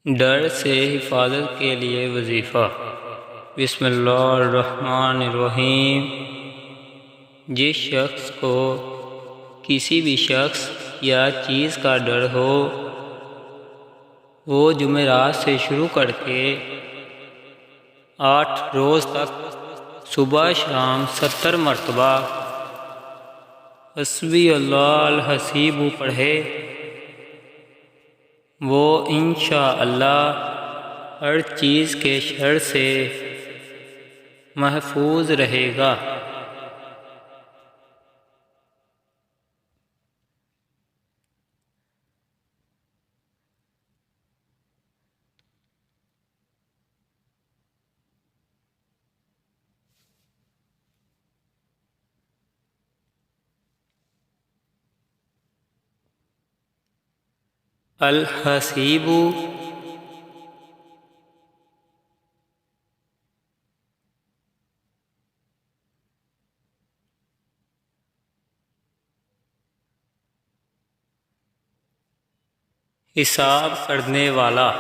ڈر سے حفاظت کے لیے وظیفہ۔ بسم اللہ الرحمن الرحیم۔ جس شخص کو کسی بھی شخص یا چیز کا ڈر ہو وہ جمعرات سے شروع کر کے 8 روز تک صبح شام 70 مرتبہ حسبی اللہ الحسیب پڑھے، وہ انشاءاللہ ہر چیز کے شر سے محفوظ رہے گا۔ الحسیب حساب کرنے والا۔